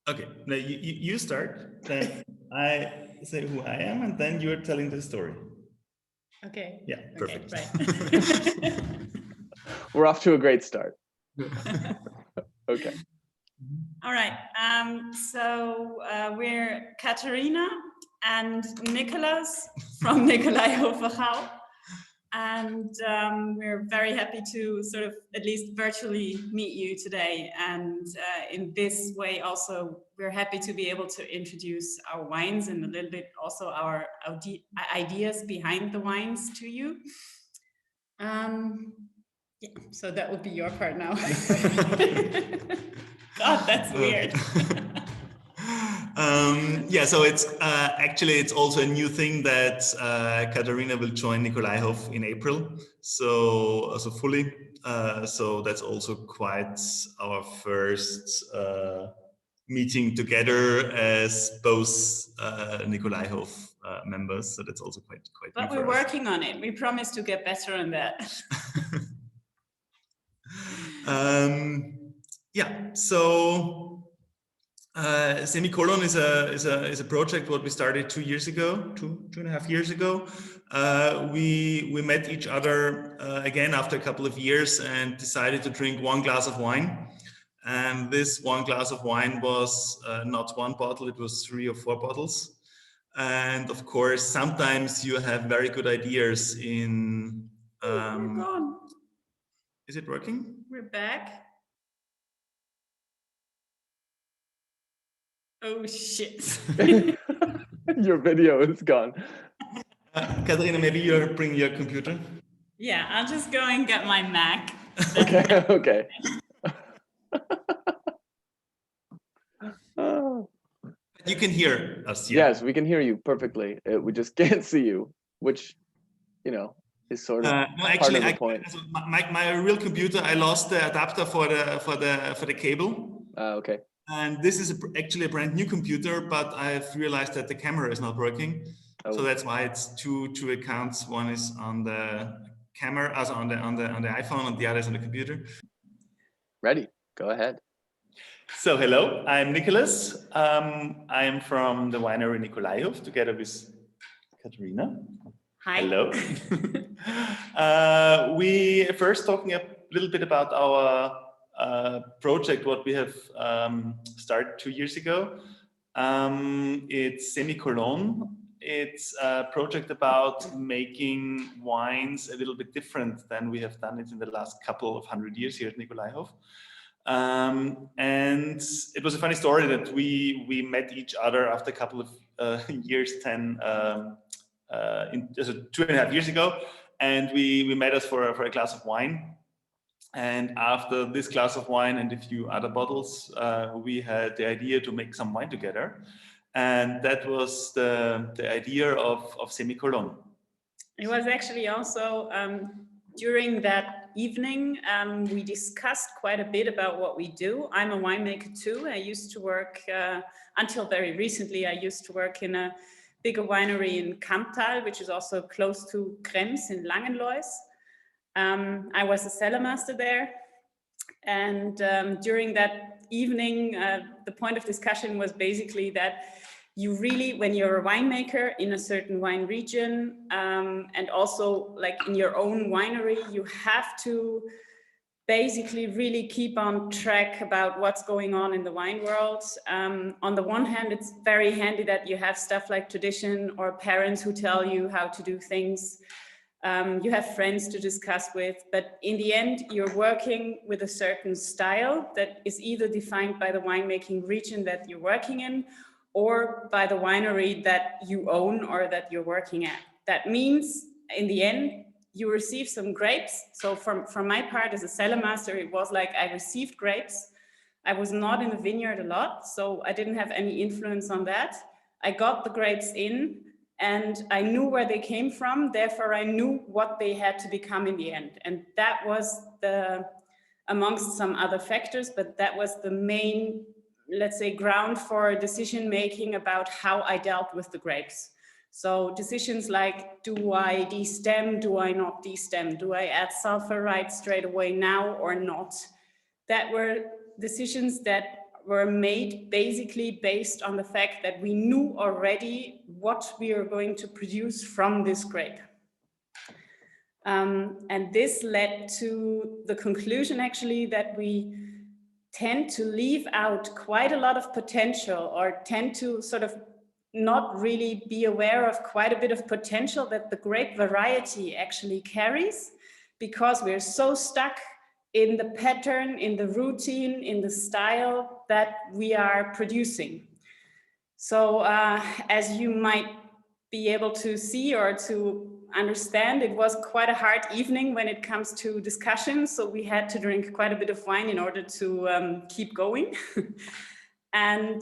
Okay, now you start, then I say who I am, and then you're telling the story. Okay. Yeah, perfect. Okay, right. We're off to a great start. Okay. All right. So we're Katarina and Nicholas from Nikolaihof, and we're very happy to sort of at least virtually meet you today. And in this way, also we're happy to be able to introduce our wines and a little bit also our ideas behind the wines to you. Yeah, so that would be your part now. God, that's weird. Yeah, so it's actually it's also a new thing that Katarina will join Nikolaihov in April. So fully. So that's also quite our first meeting together as both Nikolaihov members. So that's also quite. But we're working on it. We promise to get better on that. Yeah. So. Semicolon is a project what we started 2 years ago, two and a half years ago. We met each other again after a couple of years and decided to drink one glass of wine. And this one glass of wine was not one bottle; it was 3 or 4 bottles. And of course, sometimes you have very good ideas in. We're gone. Is it working? We're back. Oh shit. Your video is gone. Katarina, maybe you bring your computer. Yeah, I'll just go and get my Mac. Okay, okay. You can hear us. Yes, we can hear you perfectly. We just can't see you, which, you know, is sort of no, actually, part of the point. My real computer, I lost the adapter for the cable. Okay. And this is actually a brand new computer, but I've realized that the camera is not working. Oh. So that's why it's two accounts. One is on the camera, also on the iPhone, and the other is on the computer. Ready? Go ahead. So hello, I'm Nicholas. I'm from the winery Nikolaihov, together with Katarina. Hi. Hello. We first talking a little bit about our project, what we have started 2 years ago. It's Semicolon. It's a project about making wines a little bit different than we have done it in the last couple of 100 years here at Nikolaihov. And it was a funny story that we met each other after a couple of years, 2.5 years ago, and we met us for a glass of wine. And after this glass of wine and a few other bottles, we had the idea to make some wine together, and that was the idea of Semicolon. It was actually also during that evening, we discussed quite a bit about what we do. I'm a winemaker too. I used to work, until very recently, I used to work in a bigger winery in Kamptal, which is also close to Krems in Langenlois. I was a cellar master there. And during that evening, the point of discussion was basically that you really, when you're a winemaker in a certain wine region, and also like in your own winery, you have to basically really keep on track about what's going on in the wine world. On the one hand, it's very handy that you have stuff like tradition or parents who tell you how to do things. You have friends to discuss with, but in the end, you're working with a certain style that is either defined by the winemaking region that you're working in or by the winery that you own or that you're working at. That means, in the end, you receive some grapes. So from my part as a cellar master, it was like I received grapes. I was not in the vineyard a lot, so I didn't have any influence on that. I got the grapes in and I knew where they came from. Therefore, I knew what they had to become in the end. And that was amongst some other factors, but that was the main, let's say, ground for decision making about how I dealt with the grapes. So decisions like, do I destem, do I not destem? Do I add sulfur right straight away now or not? That were decisions that were made basically based on the fact that we knew already what we are going to produce from this grape. And this led to the conclusion actually that we tend to leave out quite a lot of potential, or tend to sort of not really be aware of quite a bit of potential that the grape variety actually carries, because we're so stuck in the pattern, in the routine, in the style that we are producing. So as you might be able to see or to understand, it was quite a hard evening when it comes to discussions. So we had to drink quite a bit of wine in order to keep going. And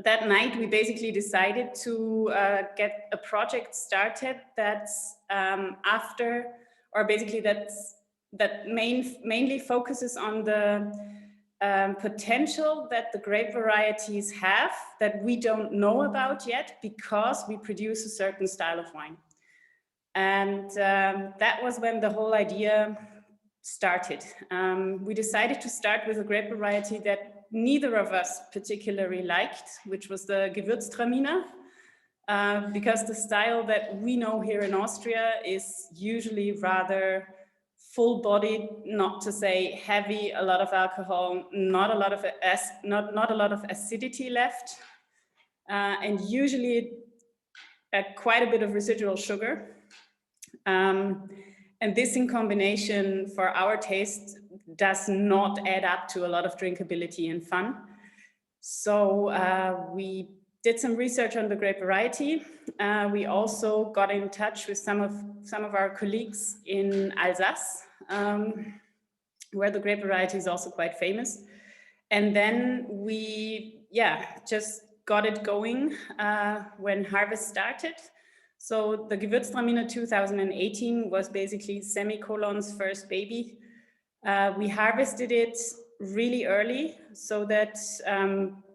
that night, we basically decided to get a project started that's after, or basically that mainly focuses on the potential that the grape varieties have that we don't know about yet, because we produce a certain style of wine. And that was when the whole idea started. We decided to start with a grape variety that neither of us particularly liked, which was the Gewürztraminer, because the style that we know here in Austria is usually rather full-bodied, not to say heavy, a lot of alcohol, not a lot of acidity left, and usually quite a bit of residual sugar. And this in combination for our taste does not add up to a lot of drinkability and fun. So we did some research on the grape variety. We also got in touch with some of our colleagues in Alsace, where the grape variety is also quite famous. And then we, just got it going when harvest started. So the Gewürztraminer 2018 was basically Semicolon's first baby. We harvested it really early so that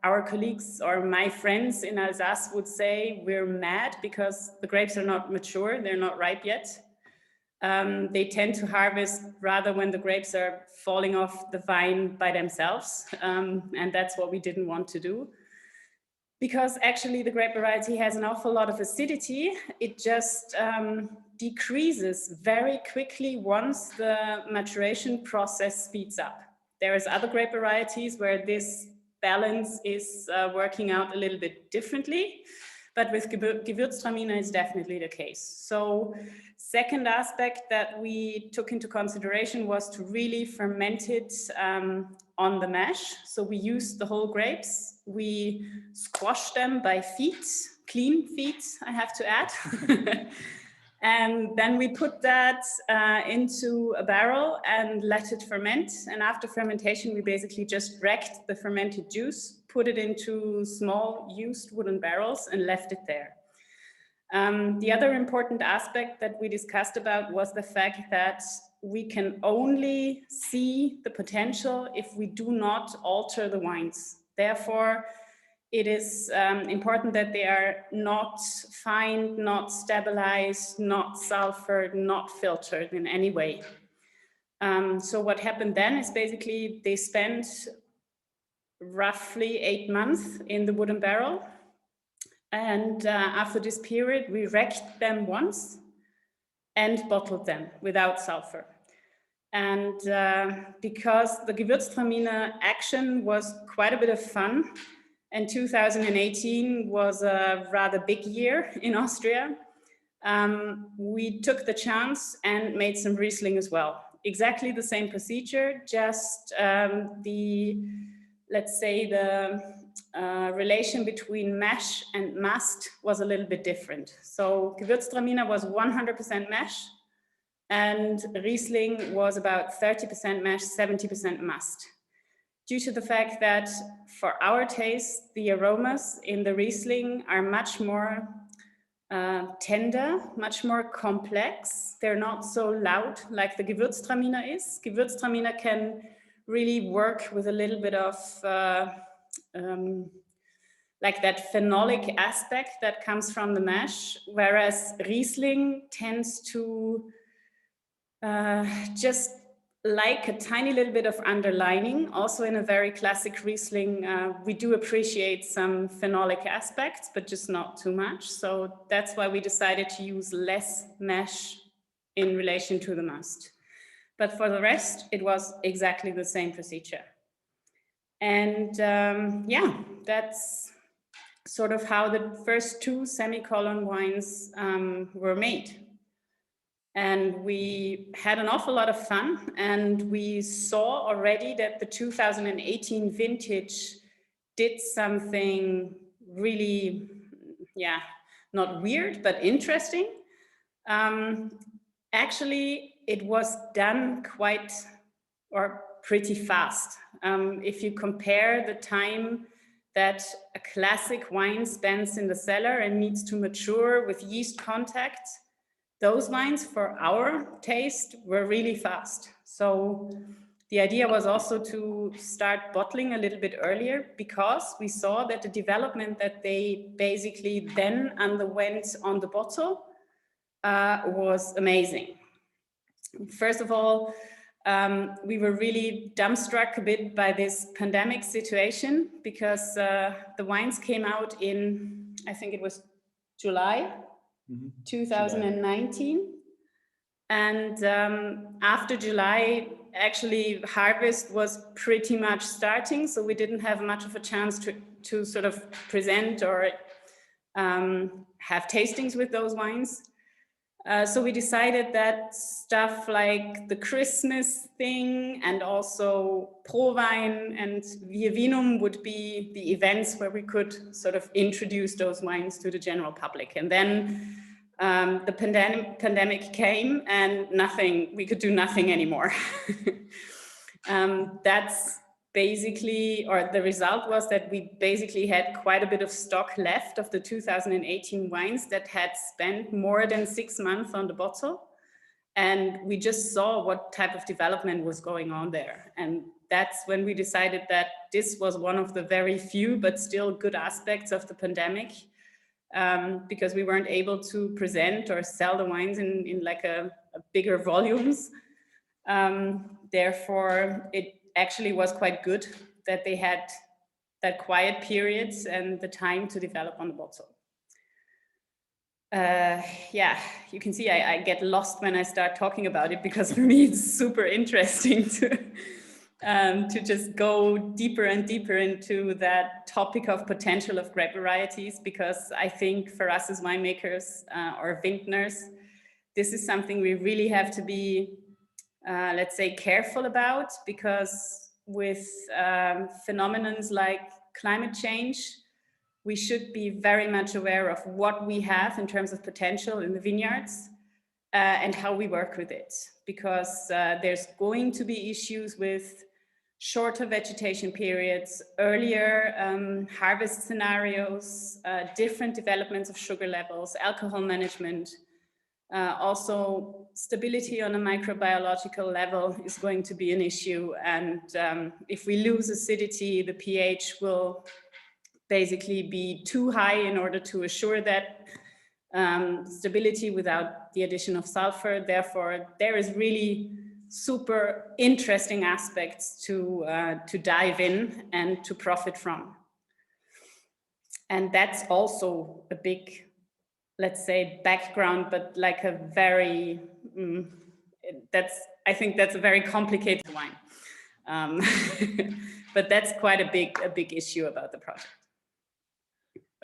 our colleagues or my friends in Alsace would say we're mad because the grapes are not mature, they're not ripe yet. They tend to harvest rather when the grapes are falling off the vine by themselves. And that's what we didn't want to do. Because actually the grape variety has an awful lot of acidity. It just decreases very quickly once the maturation process speeds up. There is other grape varieties where this balance is working out a little bit differently, but with Gewürztraminer is definitely the case. So second aspect that we took into consideration was to really ferment it on the mash. So we used the whole grapes. We squashed them by feet, clean feet, I have to add. And then we put that into a barrel and let it ferment. And after fermentation, we basically just wrecked the fermented juice, put it into small used wooden barrels and left it there. The other important aspect that we discussed about was the fact that we can only see the potential if we do not alter the wines. Therefore, it is important that they are not fined, not stabilized, not sulfured, not filtered in any way. So what happened then is basically they spent roughly 8 months in the wooden barrel. And after this period, we wrecked them once and bottled them without sulfur. And because the Gewürztraminer action was quite a bit of fun, and 2018 was a rather big year in Austria, we took the chance and made some Riesling as well. Exactly the same procedure, just let's say the relation between mash and must was a little bit different. So Gewürztraminer was 100% mash, and Riesling was about 30% mash, 70% must. Due to the fact that for our taste, the aromas in the Riesling are much more tender, much more complex. They're not so loud like the Gewürztraminer is. Gewürztraminer can really work with a little bit of like that phenolic aspect that comes from the mash, whereas Riesling tends to just like a tiny little bit of underlining. Also in a very classic Riesling, we do appreciate some phenolic aspects, but just not too much. So that's why we decided to use less mash in relation to the must. But for the rest, it was exactly the same procedure. And yeah, that's sort of how the first two semicolon wines were made. And we had an awful lot of fun, and we saw already that the 2018 vintage did something really, yeah, not weird, but interesting. Actually, it was done quite or pretty fast. If you compare the time that a classic wine spends in the cellar and needs to mature with yeast contact, those wines for our taste were really fast. So the idea was also to start bottling a little bit earlier, because we saw that the development that they basically then underwent on the bottle was amazing. First of all, we were really dumbstruck a bit by this pandemic situation, because the wines came out in, I think it was July 2019. And after July, actually harvest was pretty much starting. So we didn't have much of a chance to sort of present or have tastings with those wines. So we decided that stuff like the Christmas thing and also Prowein and Wir Vinum would be the events where we could sort of introduce those wines to the general public. And then the pandemic came and we could do nothing anymore. That's basically, or the result was that we basically had quite a bit of stock left of the 2018 wines that had spent more than 6 months on the bottle. And we just saw what type of development was going on there. And that's when we decided that this was one of the very few, but still good aspects of the pandemic, because we weren't able to present or sell the wines in like a bigger volumes. Therefore, it actually was quite good that they had that quiet periods and the time to develop on the bottle. Yeah, you can see I get lost when I start talking about it, because for me it's super interesting to just go deeper and deeper into that topic of potential of grape varieties, because I think for us as winemakers or vintners, this is something we really have to be let's say careful about, because with phenomena like climate change, we should be very much aware of what we have in terms of potential in the vineyards and how we work with it, because there's going to be issues with shorter vegetation periods, earlier harvest scenarios, different developments of sugar levels, alcohol management. Also, stability on a microbiological level is going to be an issue. And if we lose acidity, the pH will basically be too high in order to assure that stability without the addition of sulfur. Therefore, there is really super interesting aspects to dive in and to profit from. And that's also a big, let's say, background, but like a very, I think that's a very complicated wine. But that's quite a big issue about the project.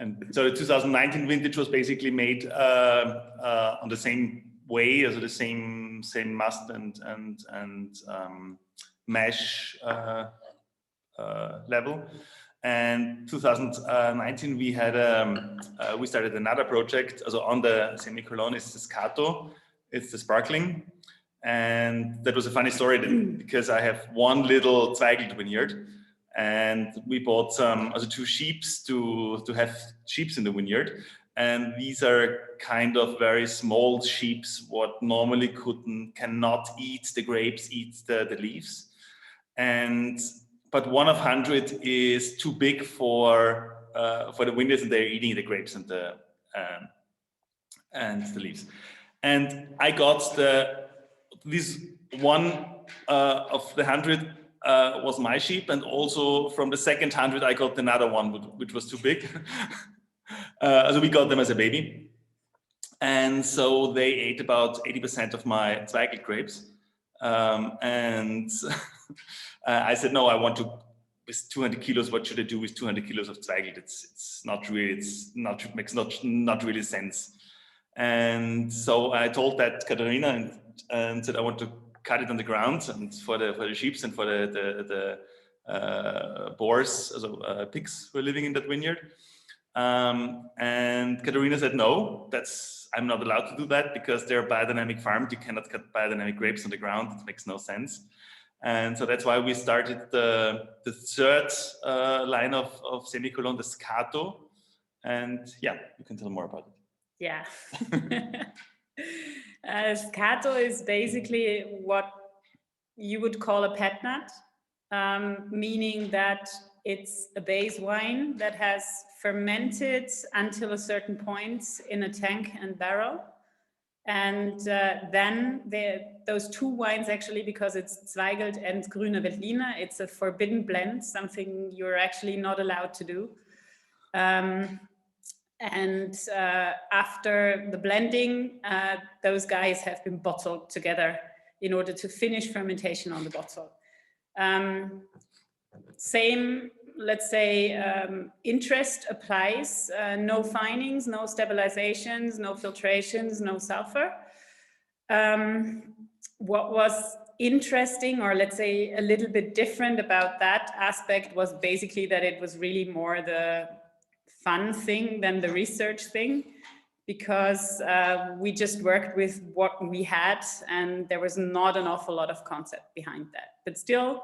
And so the 2019 vintage was basically made on the same way, also the same must and mash level. And 2019 we had we started another project. Also on the semicolon is the Scato, it's the sparkling, and that was a funny story because I have one little Zweigelt vineyard, and we bought some two sheeps to have sheeps in the vineyard, and these are kind of very small sheeps what normally cannot eat the grapes, eat the leaves, but 1 of 100 is too big for the vineyards, and they're eating the grapes and the leaves. And I got this one of the 100 was my sheep, and also from the second 100 I got another one which was too big. So we got them as a baby, and so they ate about 80% of my Zweigelt grapes, and I said, no, I want to, with 200 kilos, what should I do with 200 kilos of Zweigelt? It's not really, makes not really sense. And so I told that Katharina and said I want to cut it on the ground, and for the sheep and for the boars, also pigs who are living in that vineyard. And Katharina said, no, I'm not allowed to do that because they're biodynamic farmed. You cannot cut biodynamic grapes on the ground. It makes no sense. And so that's why we started the third line of Semicolon, the Scato. And yeah, you can tell more about it. Yeah. Scato is basically what you would call a pet nut, meaning that it's a base wine that has fermented until a certain point in a tank and barrel. And then those two wines actually, because it's Zweigelt and Grüne Veltliner, it's a forbidden blend, something you're actually not allowed to do. And after the blending, those guys have been bottled together in order to finish fermentation on the bottle. Same, let's say, interest applies, no finings, no stabilizations, no filtrations, no sulfur. What was interesting, or let's say a little bit different about that aspect, was basically that it was really more the fun thing than the research thing, because we just worked with what we had and there was not an awful lot of concept behind that. But still,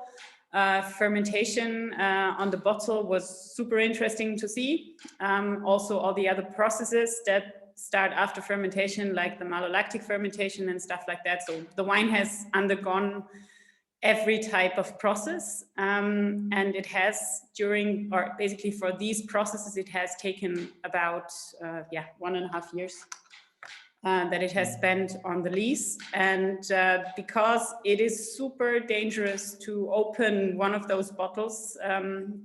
fermentation on the bottle was super interesting to see. Also, all the other processes that start after fermentation, like the malolactic fermentation and stuff like that. So the wine has undergone every type of process, and it has basically for these processes, it has taken about 1.5 years that it has spent on the lees. And because it is super dangerous to open one of those bottles,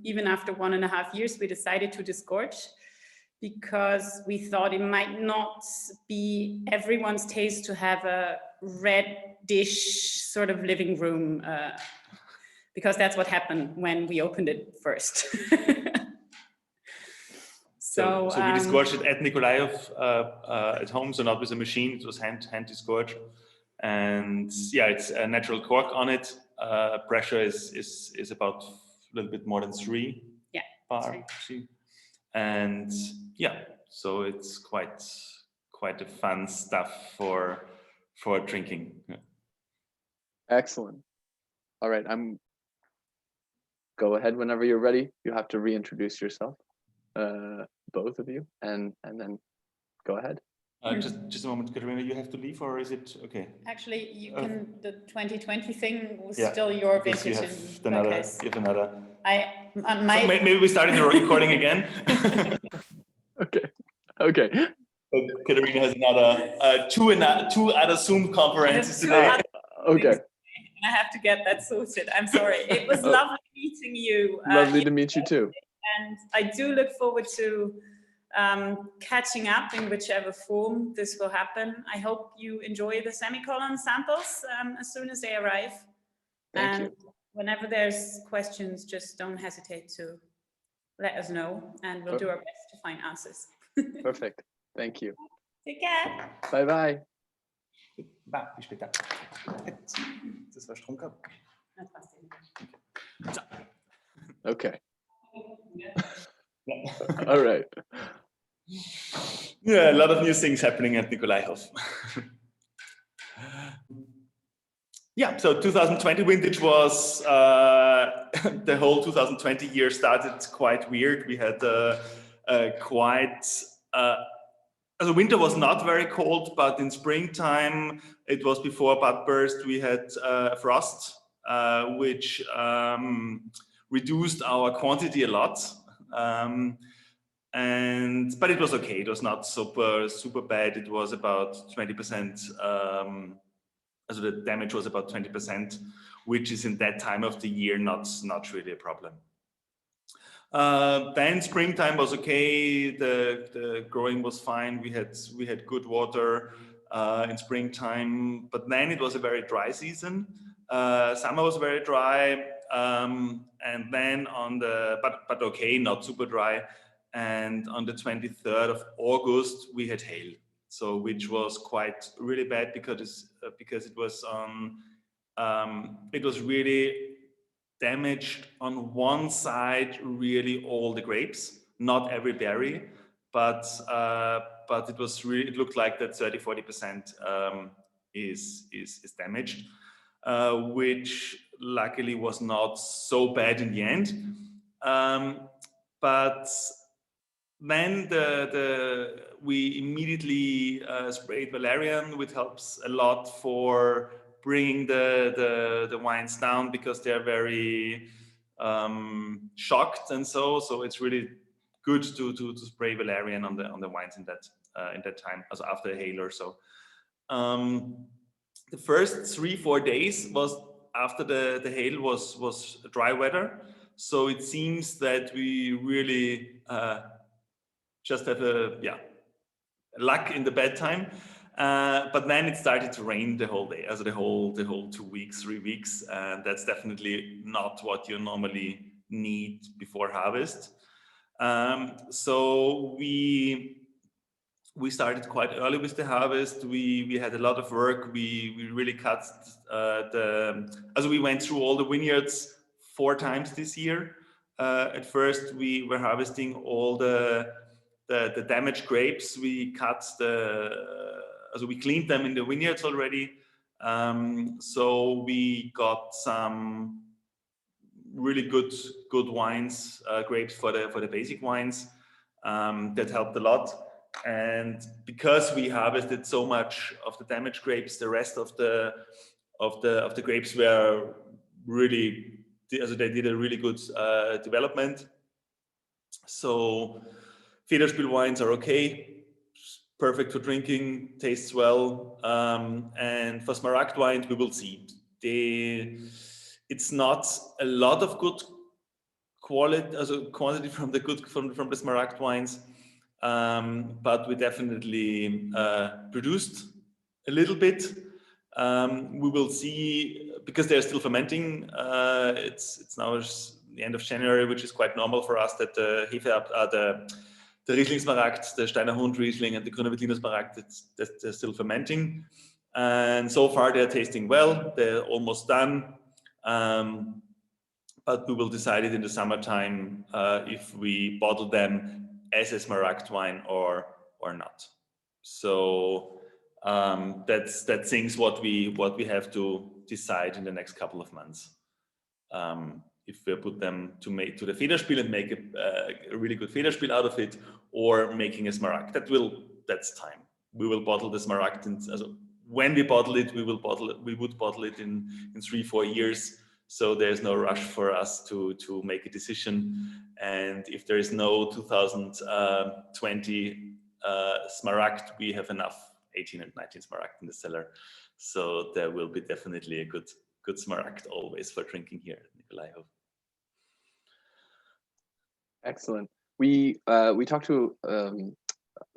even after 1.5 years, we decided to disgorge, because we thought it might not be everyone's taste to have a reddish sort of living room, because that's what happened when we opened it first. So we disgorged it at Nikolaiof at home, so not with a machine. It was hand disgorged, and yeah, it's a natural cork on it. Pressure is about a little bit more than 3 bar. And yeah, so it's quite a fun stuff for drinking. Yeah. Excellent. All right, go ahead whenever you're ready. You have to reintroduce yourself, both of you, and then go ahead. Just a moment, Katharina, you have to leave, or is it okay? Actually, you can. The 2020 thing was still your vintage. You have another. You have another. So maybe we started the recording again. Okay. Katharina has another two other Zoom conferences today. Okay. I have to get that sorted. I'm sorry. It was lovely meeting you. Lovely to meet you too. And I do look forward to catching up in whichever form this will happen. I hope you enjoy the semicolon samples as soon as they arrive. Thank you. Whenever there's questions, just don't hesitate to let us know, and we'll do our best to find answers. Perfect. Thank you. Take care. Bye bye. Bis später. Das war Stromkabel. Okay. All right. Yeah, a lot of new things happening at Nikolaihof. Yeah, so 2020 vintage was, the whole 2020 year started quite weird. We had the winter was not very cold, but in springtime, it was before bud burst, we had frost, which reduced our quantity a lot. But it was okay. It was not super bad. It was about 20% so the damage was about 20%, which is in that time of the year not really a problem. Then springtime was okay. The growing was fine. We had good water in springtime, but then it was a very dry season. Summer was very dry, and then but okay, not super dry. And on the 23rd of August we had hail, so which was quite really bad because it was really damaged on one side, really all the grapes, not every berry, but it looked like that 30-40% is damaged, which luckily was not so bad in the end. But then we immediately sprayed valerian, which helps a lot for bringing the wines down, because they're very shocked, and so it's really good to spray valerian on the wines in that time, also after a hail or so. The first 3-4 days was after the hail was dry weather, so it seems that we really just have luck in the bad time. But then it started to rain the whole day, also the whole 2 weeks, 3 weeks, and that's definitely not what you normally need before harvest. So we started quite early with the harvest. We had a lot of work. We really cut as we went through all the vineyards 4 times this year. At first we were harvesting all the damaged grapes. We we cleaned them in the vineyards already. So we got some really good wines, grapes for the basic wines. That helped a lot. And because we harvested so much of the damaged grapes, the rest of the grapes were really, they did a really good development. So Federspiel wines are okay, perfect for drinking, tastes well, and for Smaragd wines we will see. It's not a lot of good quantity from the Smaragd wines, but we definitely produced a little bit. We will see, because they're still fermenting. It's now the end of January, which is quite normal for us, that the Riesling Smaragd, the Steiner Hund Riesling, and the Grüner Veltliner Smaragd, they're still fermenting. And so far they're tasting well. They're almost done. But we will decide it in the summertime if we bottle them as a Smaragd wine or not. So that's things what we have to decide in the next couple of months. If we put them to the Federspiel and make a really good Federspiel out of it, or making a Smaragd. That's time. We will bottle the Smaragd, and when we bottle it, we would bottle it in 3-4 years. So there's no rush for us to make a decision. And if there is no 2020 Smaragd, we have enough 18 and 19 Smaragd in the cellar. So there will be definitely a good Smaragd always for drinking here at Nikolaihov. Excellent. We talked to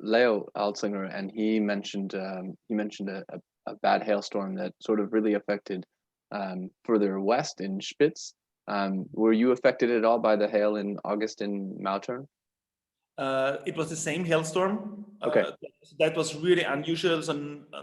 Leo Alzinger, and he mentioned a bad hailstorm that sort of really affected further west in Spitz. Were you affected at all by the hail in August in Mautern? It was the same hailstorm. Okay. That was really unusual. So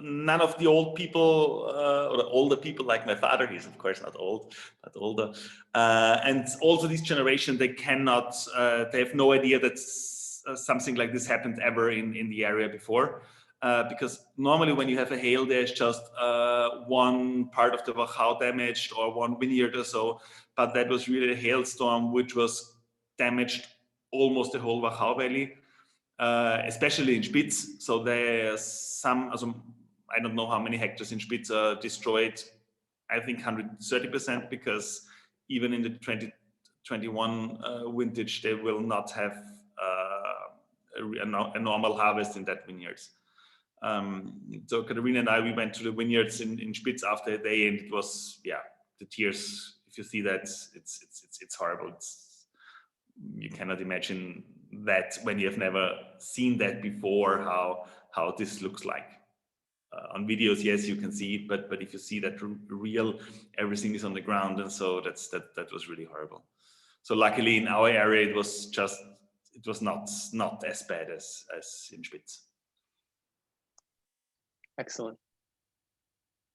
none of the old people, or the older people like my father, he's of course not old, but older. And also this generation, they have no idea that something like this happened ever in the area before. Because normally when you have a hail, there's just one part of the Wachau damaged, or one vineyard or so. But that was really a hailstorm which was damaged almost the whole Wachau Valley, especially in Spitz. So there's some, I don't know how many hectares in Spitz are destroyed. I think 130%, because even in the 2021 vintage, they will not have a normal harvest in that vineyards. So Katharina and I, we went to the vineyards in Spitz after a day, and it was, yeah, the tears. If you see that, it's horrible. You cannot imagine that when you have never seen that before, how this looks like. On videos, yes, you can see it, but if you see that real, everything is on the ground, and so that was really horrible. So luckily in our area, it was not as bad as in Spitz. Excellent.